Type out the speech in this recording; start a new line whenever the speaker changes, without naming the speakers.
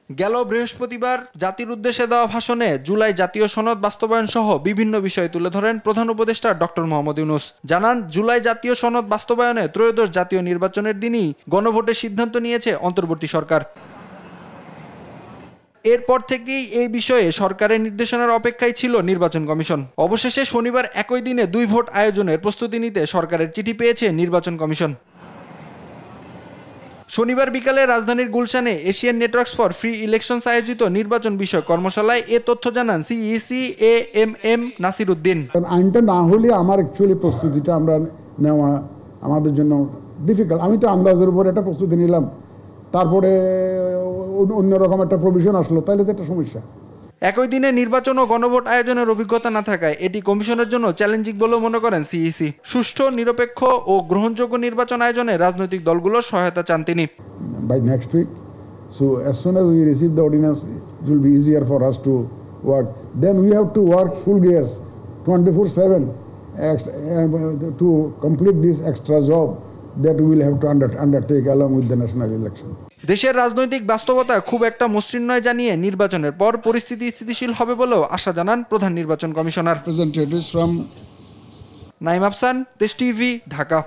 গেল বৃহস্পতিবার জাতির উদ্দেশ্যে দেওয়া ভাষণে জুলাই জাতীয় সনদ বাস্তবায়ন সহ বিভিন্ন বিষয় তুলে ধরেন প্রধান উপদেষ্টা ডক্টর মোহাম্মদ ইউনূস। জানান, জুলাই জাতীয় সনদ বাস্তবায়নে ত্রয়োদশ জাতীয় নির্বাচনের দিনই গণভোটের সিদ্ধান্ত নিয়েছে অন্তর্বর্তী সরকার। এরপর থেকেই এই বিষয়ে সরকারের নির্দেশনার অপেক্ষায় ছিল নির্বাচন কমিশন। অবশেষে শনিবার একই দিনে 2 ভোট আয়োজনের প্রস্তুতি নিতে সরকারের চিঠি পেয়েছে নির্বাচন কমিশন। শনিবার বিকালে রাজধানীর গুলশানে Asian networks for free elections আয়োজিত নির্বাচন বিষয়ক কর্মশালায় এ তথ্য জানান সিইসি এএমএম নাসির উদ্দিন।
আইনটা না হলে আমার অ্যাকচুয়ালি প্রস্তুতিটা আমরা নেওয়া আমাদের জন্য ডিফিকাল্ট। আমি তো আন্দাজের উপর একটা প্রস্তুতি নিলাম, তারপরে অন্যরকম একটা প্রভিশন আসলো, তাহলে তো একটা সমস্যা।
একই দিনে নির্বাচন ও গণভোট আয়োজনের অভিজ্ঞতা না থাকায় এটি কমিশনের জন্য চ্যালেঞ্জিং বলেও মনে করেন সিইসি। সুষ্ঠু, নিরপেক্ষ ও গ্রহণযোগ্য নির্বাচন আয়োজনে রাজনৈতিক দলগুলোর সহায়তা চান তিনি।
By next week, so as soon as we receive the ordinance, it will be easier for us to work. Then we have to work full gears, 24/7, to complete this extra job that we will have to undertake along with the national election.
দেশের রাজনৈতিক বাস্তবতা খুব একটা মসৃণ নয় জানিয়ে নির্বাচনের পর পরিস্থিতি স্থিতিশীল হবে বলেও আশা জানান প্রধান নির্বাচন কমিশনার।
Representatives from
নাইম আফসান, দেশ টিভি, ঢাকা।